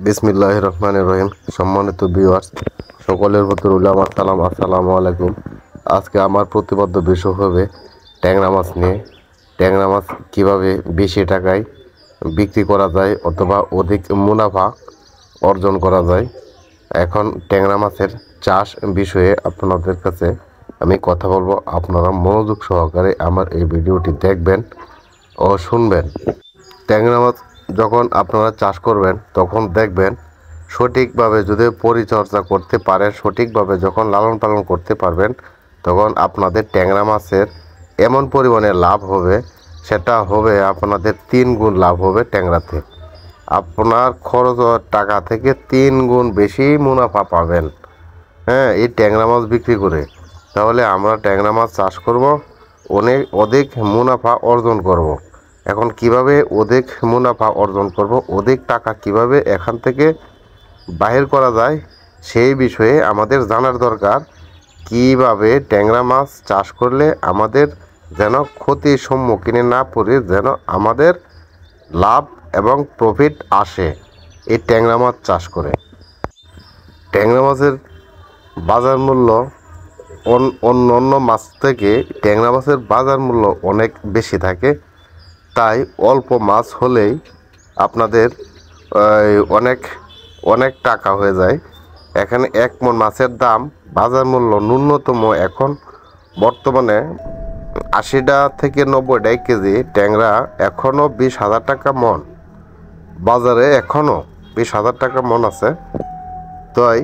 বিসমিল্লাহির রহমানির রহিম। সম্মানিত ভিউয়ার্স, সকলের প্রতি রইল আমার সালাম। আসসালামু আলাইকুম। আজকে আমার প্রতিপাদ্য বিষয় হবে ট্যাংরা মাছ নিয়ে। ট্যাংরা মাছ কীভাবে বেশি টাকায় বিক্রি করা যায় অথবা অধিক মুনাফা অর্জন করা যায়। এখন ট্যাংরা মাছের চাষ বিষয়ে আপনাদের কাছে আমি কথা বলবো। আপনারা মনোযোগ সহকারে আমার এই ভিডিওটি দেখবেন ও শুনবেন। ট্যাংরা মাছ যখন আপনারা চাষ করবেন তখন দেখবেন সঠিকভাবে যদি পরিচর্যা করতে পারেন, সঠিকভাবে যখন লালন পালন করতে পারবেন, তখন আপনাদের ট্যাংরা মাছের এমন পরিমাণে লাভ হবে, সেটা হবে আপনাদের 3 গুণ লাভ হবে ট্যাংরাতে। আপনার খরচ টাকা থেকে 3 গুণ বেশি মুনাফা পাবেন, হ্যাঁ, এই ট্যাংরা মাছ বিক্রি করে। তাহলে আমরা ট্যাংরা মাছ চাষ করব, অধিক মুনাফা অর্জন করব। এখন কিভাবে অধিক মুনাফা অর্জন করব, অধিক টাকা কিভাবে এখান থেকে বাহির করা যায়, সেই বিষয়ে আমাদের জানার দরকার। কিভাবে ট্যাংরা মাছ চাষ করলে আমাদের যেন ক্ষতির সম্মুখীনে না পড়ে, যেন আমাদের লাভ এবং প্রফিট আসে এই ট্যাংরা মাছ চাষ করে। ট্যাংরা মাছের বাজার মূল্য অন্য মাছ থেকে ট্যাংরা মাছের বাজার মূল্য অনেক বেশি থাকে। তাই অল্প মাছ হলেই আপনাদের অনেক অনেক টাকা হয়ে যায়। এখানে 1 মণ মাছের দাম বাজার মূল্য ন্যূনতম এখন বর্তমানে 80 থেকে 90 কেজি। ট্যাংরা এখনও 20,000 টাকা মণ, বাজারে এখনও 20,000 টাকা মণ আছে। তাই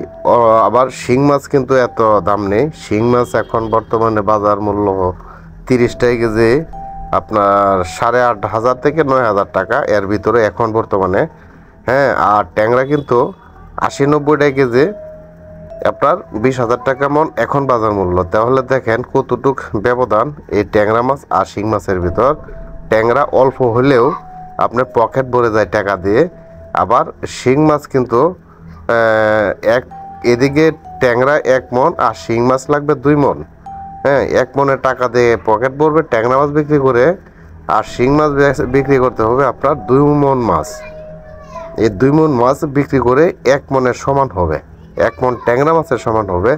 আবার শিং মাছ কিন্তু এত দাম নেই। শিং মাছ এখন বর্তমানে বাজার মূল্য 30 টাকা কেজি, আপনার 8,500 থেকে 9,000 টাকা এর ভিতরে এখন বর্তমানে, হ্যাঁ। আর ট্যাংরা কিন্তু 80-90 টাকা কেজি, আপনার 20,000 টাকা মণ এখন বাজার মূল্য। তাহলে দেখেন কতটুক ব্যবধান এই ট্যাংরা মাছ আর শিং মাছের ভিতর। ট্যাংরা অল্প হলেও আপনার পকেট ভরে যায় টাকা দিয়ে, আবার শিং মাছ কিন্তু এদিকে ট্যাংরা 1 মণ আর শিং মাছ লাগবে 2 মণ, হ্যাঁ। 1 মণের টাকা দিয়ে পকেট ভরবে ট্যাংরা মাছ বিক্রি করে, আর শিং মাছ বিক্রি করতে হবে আপনার 2 মণ মাছ। এই 2 মণ মাছ বিক্রি করে 1 মণের সমান হবে, 1 মণ ট্যাংরা মাছের সমান হবে।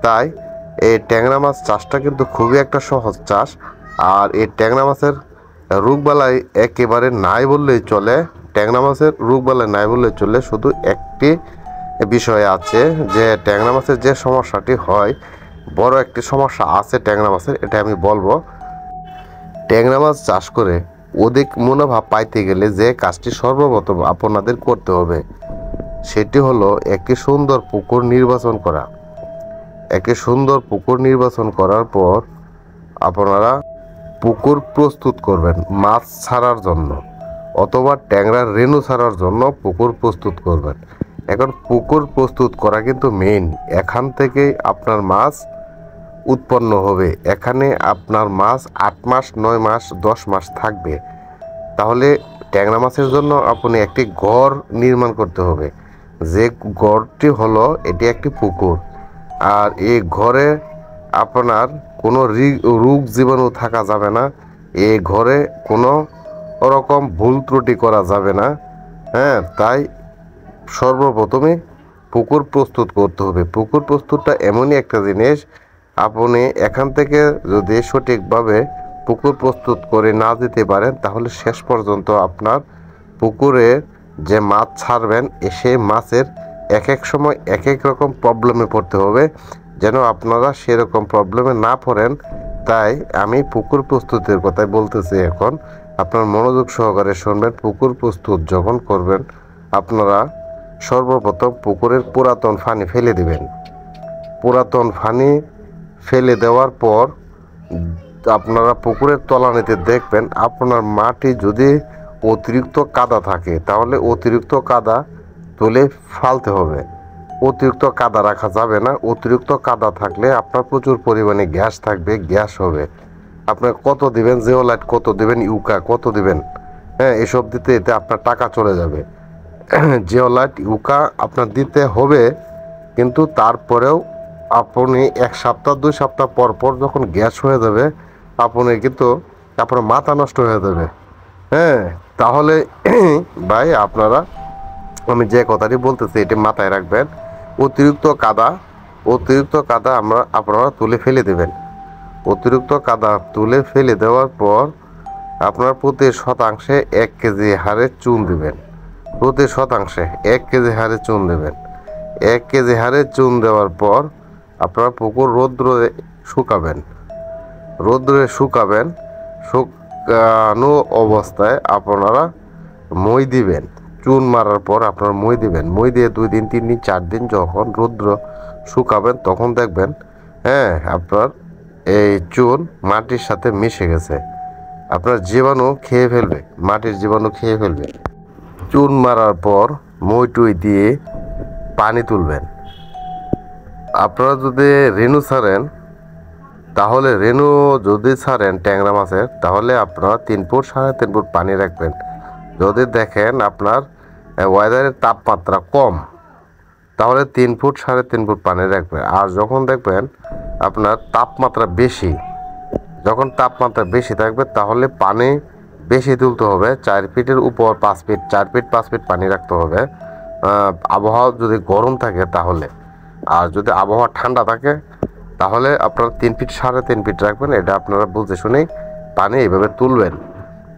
তাই এই ট্যাংরা মাছ চাষটা কিন্তু খুবই একটা সহজ চাষ। আর এই ট্যাংরা মাছের রোগবালাই একেবারে নাই বললেই চলে। ট্যাংরা মাছের রোগবালাই নাই বললেই চলে। শুধু একটি বিষয় আছে, যে ট্যাংরা মাছের যে সমস্যাটি হয়, বড় একটি সমস্যা আছে ট্যাংরা মাছের, এটা আমি বলবো। ট্যাংরা মাছ চাষ করে অধিক মুনাফা পাইতে গেলে যে কাজটি সর্বপ্রথম আপনাদের করতে হবে, সেটি হলো একটি সুন্দর পুকুর নির্বাচন করা। একটি সুন্দর পুকুর নির্বাচন করার পর আপনারা পুকুর প্রস্তুত করবেন মাছ ছাড়ার জন্য, অথবা ট্যাংরার রেণু ছাড়ার জন্য পুকুর প্রস্তুত করবেন। এখন পুকুর প্রস্তুত করা কিন্তু মেইন। এখান থেকেই আপনার মাছ উৎপন্ন হবে। এখানে আপনার মাছ 8 মাস, 9 মাস, 10 মাস থাকবে। তাহলে ট্যাংরা মাছের জন্য আপনি একটি ঘর নির্মাণ করতে হবে। যে ঘরটি হলো, এটি একটি পুকুর। আর এই ঘরে আপনার কোনো রোগ জীবাণু থাকা যাবে না। এই ঘরে কোনো রকম ভুল ত্রুটি করা যাবে না, হ্যাঁ। তাই সর্বপ্রথমে পুকুর প্রস্তুত করতে হবে। পুকুর প্রস্তুতটা এমনই একটা জিনিস, আপনি এখান থেকে যদি সঠিকভাবে পুকুর প্রস্তুত করে না দিতে পারেন, তাহলে শেষ পর্যন্ত আপনার পুকুরে যে মাছ ছাড়বেন, সেই মাছের এক এক সময় এক এক রকম প্রবলেমে পড়তে হবে। যেন আপনারা সেরকম প্রবলেমে না পড়েন, তাই আমি পুকুর প্রস্তুতের কথাই বলতেছি। এখন আপনার মনোযোগ সহকারে শুনবেন। পুকুর প্রস্তুত যখন করবেন, আপনারা সর্বপ্রথম পুকুরের পুরাতন পানি ফেলে দিবেন। পুরাতন পানি ফেলে দেওয়ার পর আপনারা পুকুরের তলানিতে দেখবেন, আপনার মাটি যদি অতিরিক্ত কাদা থাকে, তাহলে অতিরিক্ত কাদা তুলে ফালতে হবে। অতিরিক্ত কাদা রাখা যাবে না। অতিরিক্ত কাদা থাকলে আপনার প্রচুর পরিমাণে গ্যাস থাকবে, গ্যাস হবে। আপনার কত দিবেন জিওলাইট, কত দিবেন ইউকা, কত দিবেন, হ্যাঁ, এসব দিতে দিতে আপনার টাকা চলে যাবে। জিওলাইট ইউকা আপনার দিতে হবে, কিন্তু তারপরেও আপনি 1 সপ্তাহ 2 সপ্তাহ পর পর যখন গ্যাস হয়ে যাবে, আপনি কিন্তু আপনার মাথা নষ্ট হয়ে যাবে, হ্যাঁ। তাহলে ভাই আপনারা আমি যে কথাটি বলতেছি এটি মাথায় রাখবেন। অতিরিক্ত কাদা আপনারা তুলে ফেলে দেবেন। অতিরিক্ত কাদা তুলে ফেলে দেওয়ার পর আপনার প্রতি শতাংশে 1 কেজি হারে চুন দিবেন। প্রতি শতাংশে 1 কেজি হারে চুন দেবেন। 1 কেজি হারে চুন দেওয়ার পর আপনারা পুকুর রৌদ্রে শুকাবেন। শুকানো অবস্থায় আপনারা মই দিবেন। চুন মারার পর আপনারা মই দিবেন। মই দিয়ে 2 দিন 3 দিন 4 দিন যখন রৌদ্র শুকাবেন তখন দেখবেন আপনার এই চুন মাটির সাথে মিশে গেছে। আপনার জীবাণু খেয়ে ফেলবে, মাটির জীবাণু খেয়ে ফেলবে। চুন মারার পর মই টুই দিয়ে পানি তুলবেন। আপনারা যদি রেনু ছাড়েন তাহলে ট্যাংরা মাছের, তাহলে আপনারা 3 ফুট 3.5 ফুট পানি রাখবেন। যদি দেখেন আপনার ওয়েদারের তাপমাত্রা কম তাহলে 3 ফুট 3.5 ফুট পানি রাখবেন। আর যখন দেখবেন আপনার তাপমাত্রা বেশি থাকবে তাহলে পানি বেশি তুলতে হবে। 4 ফিটের উপর 5 ফিট, 4 ফিট 5 ফিট পানি রাখতে হবে আবহাওয়া যদি গরম থাকে তাহলে। আর যদি আবহাওয়া ঠান্ডা থাকে তাহলে আপনারা 3 ফিট 3.5 ফিট রাখবেন। এটা আপনারা বুঝে শুনেই পানি এইভাবে তুলবেন।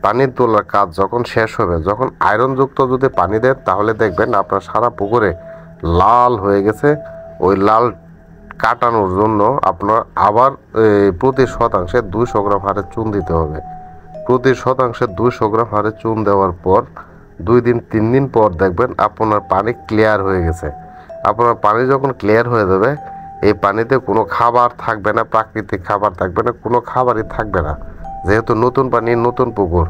পানি তোলার কাজ যখন শেষ হবে, যখন আয়রনযুক্ত যদি পানি দেন তাহলে দেখবেন আপনার সারা পুকুরে লাল হয়ে গেছে। ওই লাল কাটানোর জন্য আপনার আবার প্রতি শতাংশে 200 গ্রাম হারে চুন দিতে হবে। প্রতি শতাংশে 200 গ্রাম হারে চুন দেওয়ার পর 2 দিন 3 দিন পর দেখবেন আপনার পানি ক্লিয়ার হয়ে গেছে। আপনার পানি যখন ক্লিয়ার হয়ে যাবে এই পানিতে কোনো খাবার থাকবে না, প্রাকৃতিক খাবার থাকবে না, কোনো খাবারই থাকবে না। যেহেতু নতুন পানি, নতুন পুকুর,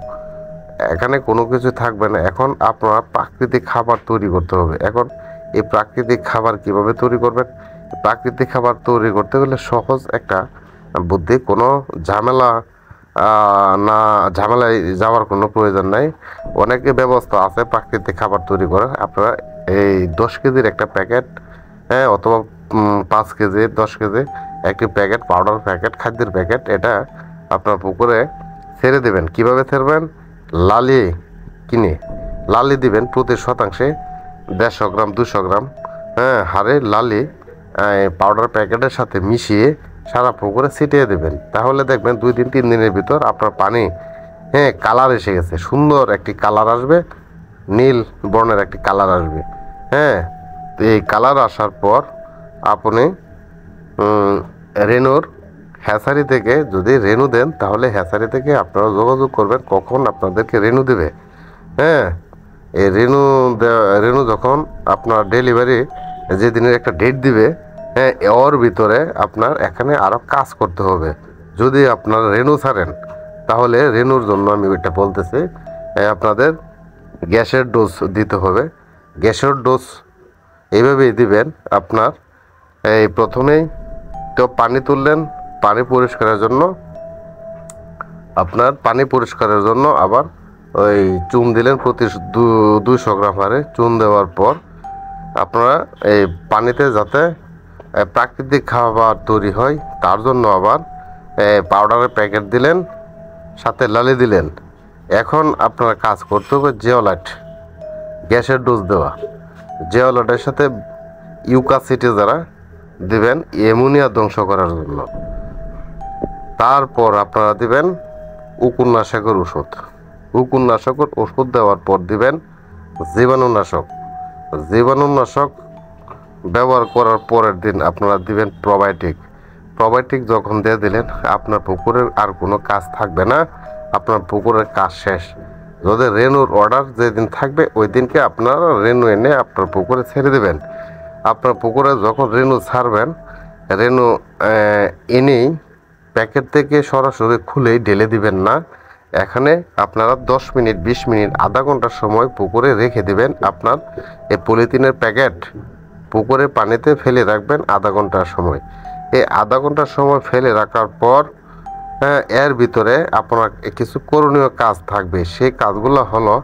এখানে কোনো কিছু থাকবে না। এখন আপনার প্রাকৃতিক খাবার তৈরি করতে হবে। এখন এই প্রাকৃতিক খাবার কিভাবে তৈরি করবেন? প্রাকৃতিক খাবার তৈরি করতে গেলে সহজ একটা বুদ্ধি, কোনো ঝামেলায় যাওয়ার কোনো প্রয়োজন নাই। অনেকে ব্যবস্থা আছে প্রাকৃতিক খাবার তৈরি করার। আপনারা এই 10 কেজির একটা প্যাকেট অথবা 5 কেজি 10 কেজি একটি প্যাকেট, পাউডার প্যাকেট, খাদ্যের প্যাকেট, এটা আপনার পুকুরে ছেড়ে দেবেন। কিভাবে ছেড়বেন? লালি দিবেন প্রতি শতাংশে 150 গ্রাম 200 গ্রাম হারে লালি পাউডার প্যাকেটের সাথে মিশিয়ে সারা পুকুরে ছিটিয়ে দেবেন। তাহলে দেখবেন 2 দিন 3 দিনের ভিতর আপনার পানি কালার এসে গেছে, সুন্দর একটি কালার আসবে, নীল বর্ণের একটি কালার আসবে। এই কালার আসার পর আপনি রেনুর হ্যাচারি থেকে যদি রেনু দেন তাহলে হ্যাচারি থেকে আপনারা যোগাযোগ করবেন কখন আপনাদেরকে রেনু দেবে। এই রেনু যখন আপনার ডেলিভারি যেদিনের একটা ডেট দিবে ওর ভিতরে আপনার এখানে আরও কাজ করতে হবে। যদি আপনার রেনু ছাড়েন তাহলে রেনুর জন্য আমি ওইটা বলতেছি, আপনাদের গ্যাসের ডোজ দিতে হবে। গ্যাসের ডোজ এইভাবেই দিবেন। আপনার এই প্রথমেই তো পানি তুললেন, পানি পরিষ্কারের জন্য আবার ওই চুন দিলেন প্রতি 200 গ্রাম হারে চুন দেওয়ার পর আপনারা এই পানিতে যাতে প্রাকৃতিক খাবার তৈরি হয় তার জন্য আবার পাউডারের প্যাকেট দিলেন, সাথে লালি দিলেন। এখন আপনারা কাজ করতে হবে জিওলাইট, গ্যাসের ডোজ দেওয়া। জিওলাইটের সাথে ইউকাসিটি যারা দিবেন অ্যামোনিয়া ধ্বংস করার জন্য। তারপর আপনারা দিবেন উকুননাশকের ওষুধ দেওয়ার পর দিবেন জীবাণুনাশক ব্যবহার করার পরের দিন আপনারা দিবেন প্রোবায়োটিক যখন দিয়ে দিলেন আপনার পুকুরের আর কোনো কাজ থাকবে না, আপনার পুকুরের কাজ শেষ। যদি রেনুর অর্ডার যেদিন থাকবে ওই দিনকে আপনারা রেনু এনে আপনার পুকুরে ছেড়ে দেবেন। আপনার পুকুরে যখন রেনু ছাড়বেন, রেনু এনেই প্যাকেট থেকে সরাসরি খুলেই ঢেলে দিবেন না। এখানে আপনারা 10 মিনিট 20 মিনিট আধা ঘন্টার সময় পুকুরে রেখে দিবেন। আপনার এই পলিথিনের প্যাকেট পুকুরে পানিতে ফেলে রাখবেন আধা ঘন্টার সময়। এই আধা ঘন্টার সময় ফেলে রাখার পর এর ভিতরে আপনার কিছু করণীয় কাজ থাকবে। সেই কাজগুলো হলো,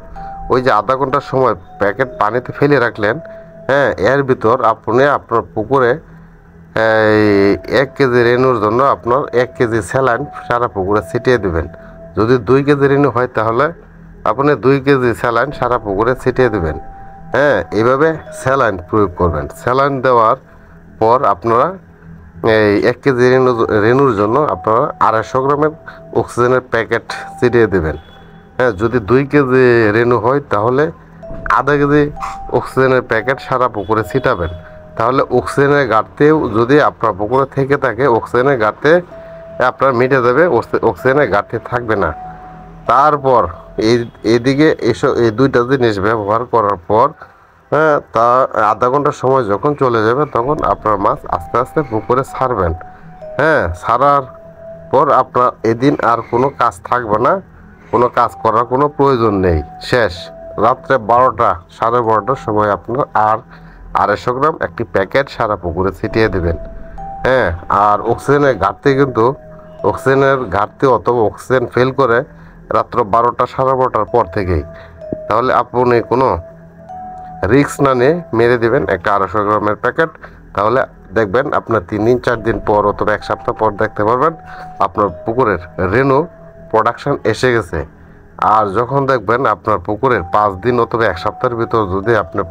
ওই যে আধা ঘন্টার সময় প্যাকেট পানিতে ফেলে রাখলেন, এর ভিতর আপনি আপনার পুকুরে 1 কেজি রেনুর জন্য আপনার 1 কেজি স্যালাইন সারা পুকুরে ছিটিয়ে দেবেন। যদি 2 কেজি রেনু হয় তাহলে আপনি 2 কেজি স্যালাইন সারা পুকুরে ছিটিয়ে দেবেন। হ্যাঁ, এইভাবে স্যালাইন প্রয়োগ করবেন। স্যালাইন দেওয়ার পর আপনারা এই 1 কেজি রেনুর জন্য আপনারা 250 গ্রামের অক্সিজেনের প্যাকেট ছিটিয়ে দেবেন। হ্যাঁ, যদি 2 কেজি রেনু হয় তাহলে আধা কেজি অক্সিজেনের প্যাকেট সারা পুকুরে ছিটাবেন। তাহলে অক্সিজেনের ঘাটতিও যদি আপনার পুকুরে থেকে থাকে, অক্সিজেনের ঘাটতি আপনার মিটে যাবে, অক্সিজেনের ঘাটতি থাকবে না। তারপর এইদিকে এই 2টা জিনিস ব্যবহার করার পর, হ্যাঁ, তা আধা ঘন্টার সময় যখন চলে যাবে তখন আপনার মাছ আস্তে আস্তে পুকুরে ছাড়বেন। হ্যাঁ, ছাড়ার পর আপনার এদিন আর কোনো কাজ থাকবে না, কোনো কাজ করার কোনো প্রয়োজন নেই, শেষ। রাত্রে 12টা 12:30টার সময় আপনার আর 250 গ্রাম একটি প্যাকেট সারা পুকুরে ছিটিয়ে দেবেন। হ্যাঁ, আর অক্সিজেনের ঘাটতি অথবা অক্সিজেন ফেল করে রাত্র 12টা 12:30টার পর থেকেই। তাহলে আপনি কোনো রিস্ক না নিয়ে মেরে দেবেন একটা 250 গ্রামের প্যাকেট। তাহলে দেখবেন আপনার 3 দিন 4 দিন পর অথবা 1 সপ্তাহ পর দেখতে পারবেন আপনার পুকুরের রেনু প্রোডাকশন এসে গেছে। আর যখন দেখবেন আপনার পুকুরের 5 দিন অথবা 1 সপ্তাহের ভিতর যদি আপনি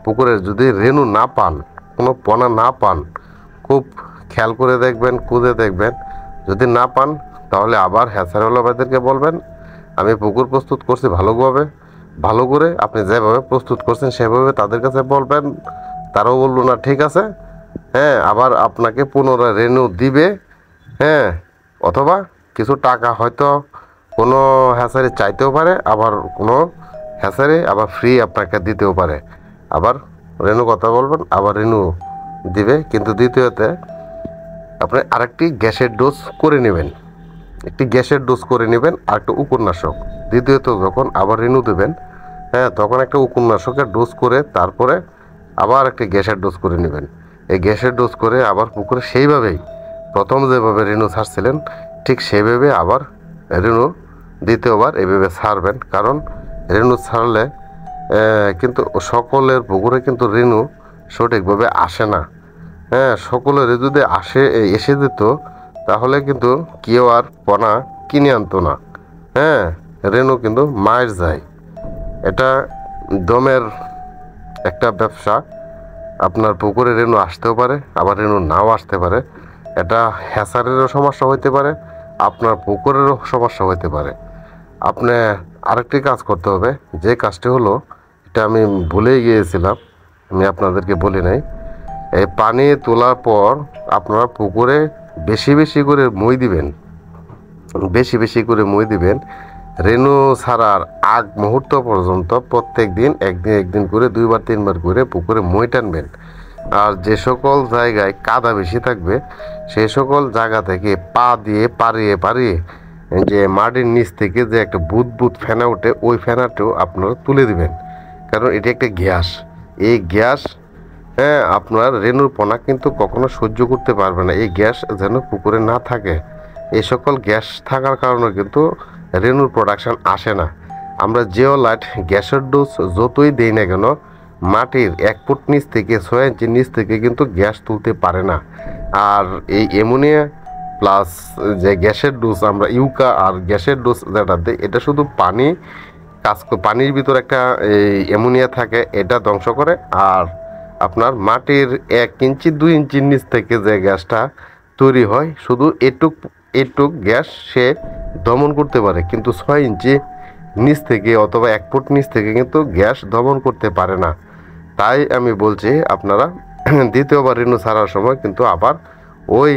পুকুরের যদি রেনু না পান, কোনো পোনা না পান, খুব খেয়াল করে দেখবেন, খুঁজে দেখবেন। যদি না পান তাহলে আবার হ্যাচারিওয়ালা ভাইদেরকে বলবেন আমি পুকুর প্রস্তুত করছি ভালো করে আপনি যেভাবে প্রস্তুত করছেন সেভাবে তাদের কাছে বলবেন। তারাও বললো না ঠিক আছে, হ্যাঁ, আবার আপনাকে পুনরায় রেনু দিবে। হ্যাঁ, অথবা কিছু টাকা হয়তো কোনো হ্যাচারি চাইতেও পারে, আবার কোনো হ্যাচারি আবার ফ্রি আপনাকে দিতেও পারে। আবার রেনু কথা বলবেন, আবার রেনু দিবে। কিন্তু দ্বিতীয়তে আপনি আরেকটি গ্যাসের ডোজ করে নেবেন, আর একটা উপন্যাসক। দ্বিতীয়ত যখন আবার রেনু দেবেন, হ্যাঁ, তখন একটা উপন্যাসকের ডোজ করে তারপরে আবার একটি গ্যাসের ডোজ করে নেবেন। এই গ্যাসের ডোজ করে আবার পুকুরে সেইভাবেই প্রথম যেভাবে রেনু ছাড়ছিলেন ঠিক সেইভাবে আবার রেনু দ্বিতীয়বার এভাবে ছাড়বেন। কারণ রেনু ছাড়লে কিন্তু সকলের পুকুরে কিন্তু রেনু সঠিকভাবে আসে না। হ্যাঁ, সকলের যদি এসে যেত তাহলে কিন্তু কেউ আর পোনা কিনে আনতো না। হ্যাঁ, রেনু কিন্তু মায়ের যায়। এটা দমের একটা ব্যবসা। আপনার পুকুরে রেনু আসতেও পারে, আবার রেনু নাও আসতে পারে। এটা হ্যাচারেরও সমস্যা হইতে পারে, আপনার পুকুরেরও সমস্যা হইতে পারে। আপনি আরেকটি কাজ করতে হবে, যে কাজটি হলো, এটা আমি ভুলেই গিয়েছিলাম, আমি আপনাদেরকে বলি নাই। এই পানি তোলার পর আপনারা পুকুরে বেশি বেশি করে মই দিবেন। রেনু ছাড়ার আগ মুহূর্ত পর্যন্ত প্রত্যেক দিন একদিন করে 2বার 3বার করে পুকুরে মই টানবেন। আর যে সকল জায়গায় কাদা বেশি থাকবে সেই সকল জায়গা থেকে পা দিয়ে পারিয়ে যে মাটির নিচ থেকে যে একটা বুদবুদ ফেনা ওঠে, ওই ফেনাটাও আপনারা তুলে দিবেন। কারণ এটি একটা গ্যাস। এই গ্যাস, হ্যাঁ, আপনার রেনুর পোনা কিন্তু কখনো সহ্য করতে পারবে না। এই গ্যাস যেন পুকুরে না থাকে। এই সকল গ্যাস থাকার কারণে কিন্তু রেনুর প্রোডাকশন আসে না। আমরা জিওলাইট গ্যাসের ডোজ যতই দেই না কেন, মাটির 1 ফুট নিচ থেকে 6 ইঞ্চি নিচ থেকে কিন্তু গ্যাস তুলতে পারে না। আর এই অ্যামোনিয়া প্লাস যে গ্যাসের ডোজ আমরা ইউকা আর গ্যাসের ডোজ যেটা দেয়, এটা শুধু পানির ভিতর একটা এই অ্যামোনিয়া থাকে, এটা ধ্বংস করে। আর আপনার মাটির 1 ইঞ্চি 2 ইঞ্চির নিচ থেকে যে গ্যাসটা তৈরি হয়, শুধু এটুক গ্যাস সে দমন করতে পারে, কিন্তু 6 ইঞ্চি নিচ থেকে অথবা 1 ফুট নিচ থেকে কিন্তু গ্যাস দমন করতে পারে না। তাই আমি বলছি আপনারা দ্বিতীয়বার রেনু ছাড়ার সময় কিন্তু আবার ওই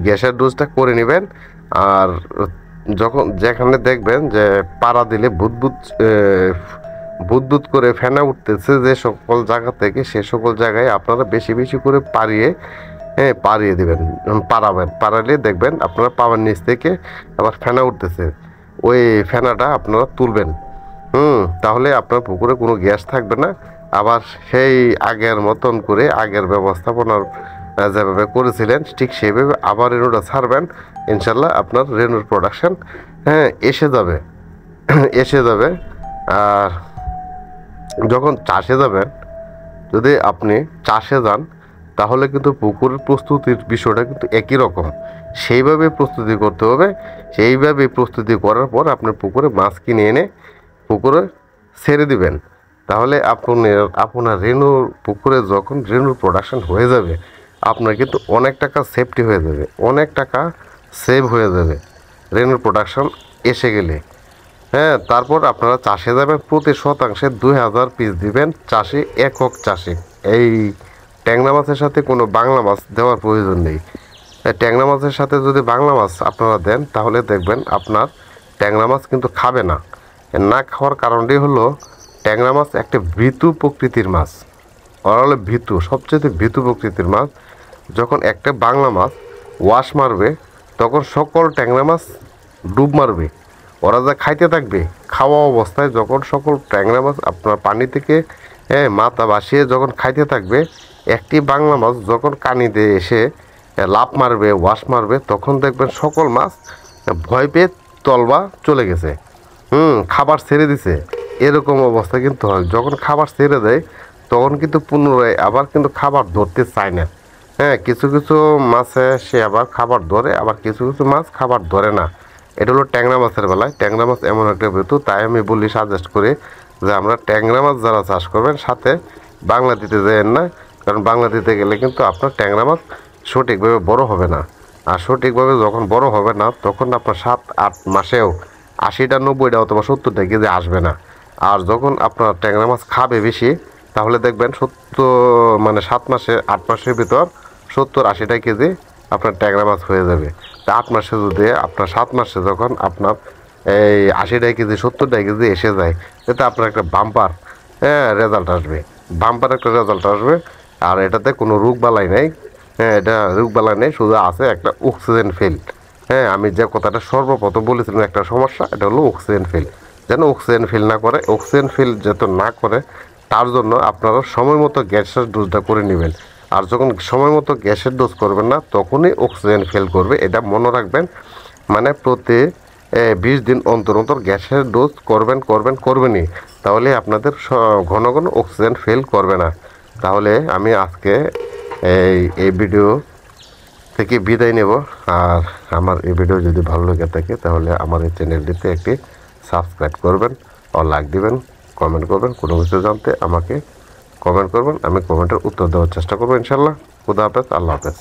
গ্যাসের ডোজটা করে নেবেন। আর যেখানে দেখবেন যে পাড়া দিলে বুদবুদ করে ফেনা উঠতেছে যে সকল জায়গা থেকে, সে সকল জায়গায় আপনারা বেশি বেশি করে পাড়িয়ে দেবেন, পাড়ালে দেখবেন আপনারা পাওয়ার নিচ থেকে আবার ফেনা উঠতেছে, ওই ফেনাটা আপনারা তুলবেন। তাহলে আপনার পুকুরে কোনো গ্যাস থাকবে না। আবার সেই আগের মতন করে আগের ব্যবস্থাপনার যেভাবে করেছিলেন ঠিক সেভাবে আবার রেনুটা ছাড়বেন। ইনশাল্লাহ আপনার রেনুর প্রোডাকশন এসে যাবে। আর যখন যদি আপনি চাষে যান তাহলে কিন্তু পুকুরের প্রস্তুতির বিষয়টা কিন্তু একই রকম। সেইভাবে প্রস্তুতি করতে হবে। সেইভাবে প্রস্তুতি করার পর আপনার পুকুরে মাছ কিনে এনে পুকুরে ছেড়ে দিবেন। তাহলে আপনার রেনুর পুকুরে যখন রেনুর প্রোডাকশন হয়ে যাবে, আপনার কিন্তু অনেক টাকা সেফটি হয়ে যাবে, অনেক টাকা সেভ হয়ে যাবে রেনুর প্রোডাকশন এসে গেলে। হ্যাঁ, তারপর আপনারা চাষে যাবেন, প্রতি শতাংশে 2000 পিস দিবেন চাষি, একক চাষি। এই ট্যাংরা মাছের সাথে কোনো বাংলা মাছ দেওয়ার প্রয়োজন নেই। ট্যাংরা মাছের সাথে যদি বাংলা মাছ আপনারা দেন, তাহলে দেখবেন আপনার ট্যাংরা মাছ কিন্তু খাবে না। না খাওয়ার কারণটি হলো, ট্যাংরা মাছ একটা ভীতু প্রকৃতির মাছ। ওরা হলো ভীতু, সবচেয়ে ভীতু প্রকৃতির মাছ। যখন একটা বাংলা মাছ ওয়াশ মারবে, তখন সকল ট্যাংরা মাছ ডুব মারবে। ওরা যা খাইতে থাকবে, খাওয়া অবস্থায় যখন সকল ট্যাংরা মাছ আপনার পানি থেকে মাথা ভাসিয়ে যখন খাইতে থাকবে, একটি বাংলা মাছ যখন কানিতে এসে লাফ মারবে, ওয়াশ মারবে, তখন দেখবেন সকল মাছ ভয় পেয়ে তলবা চলে গেছে, খাবার ছেড়ে দিছে। এরকম অবস্থা কিন্তু হয়। যখন খাবার ছেড়ে দেয়, তখন কিন্তু পুনরায় আবার কিন্তু খাবার ধরতে চায় না। হ্যাঁ, কিছু কিছু মাছে সে আবার খাবার ধরে, আবার কিছু কিছু মাছ খাবার ধরে না। এটা হলো ট্যাংরা মাছের বেলায়। ট্যাংরা মাছ এমন একটা ঋতু, তাই আমি বলি, সাজেস্ট করি যে আমরা ট্যাংরা মাছ যারা চাষ করবেন, সাথে বাংলা দিতে যাবেন না। কারণ বাংলা দিতে গেলে কিন্তু আপনার ট্যাংরা মাছ সঠিকভাবে বড় হবে না। আর সঠিকভাবে যখন বড় হবে না, তখন আপনার 7-8 মাসেও 80টা 90টা অথবা 70টা কেজি আসবে না। আর যখন আপনার ট্যাংরা মাছ খাবে বেশি, তাহলে দেখবেন 7 মাসে 8 মাসের ভিতর 70-80টা কেজি আপনার ট্যাংরা মাছ হয়ে যাবে। তা 8 মাসে যদি আপনার 7 মাসে যখন আপনার এই 80টা কেজি 70টা কেজি এসে যায়, এতে আপনার একটা বাম্পার রেজাল্ট আসবে, বাম্পার একটা রেজাল্ট আসবে। আর এটাতে কোনো রোগ বালাই নেই। হ্যাঁ, এটা রোগ বালাই নেই, শুধু আছে একটা অক্সিজেন ফেল। হ্যাঁ, আমি যে কথাটা সর্বপ্রথম বলেছিলাম, একটা সমস্যা, এটা হলো অক্সিজেন ফেল। যেন অক্সিজেন ফিল না করে, অক্সিজেন ফিল যাতে না করে, তার জন্য আপনারা সময় মতো গ্যাসের ডোজটা করে নেবেন। আর যখন সময় মতো গ্যাসের ডোজ করবেন না, তখনই অক্সিজেন ফেল করবে, এটা মনে রাখবেন। মানে প্রতি 20 দিন অন্তর অন্তর গ্যাসের ডোজ করবেনই, তাহলে আপনাদের ঘন ঘন অক্সিজেন ফেল করবে না। তাহলে আমি আজকে এই ভিডিও থেকে বিদায় নেব। আর আমার এই ভিডিও যদি ভালো লেগে থাকে, তাহলে আমার এই চ্যানেলটিতে একটি সাবস্ক্রাইব করবেন, আর লাইক দিবেন, কমেন্ট করবেন। কোনো কিছু জানতে আমাকে কমেন্ট করবেন, আমি কমেন্টের উত্তর দেওয়ার চেষ্টা করবো ইনশাল্লাহ। খুদা হাফেজ, আল্লাহ হাফেজ।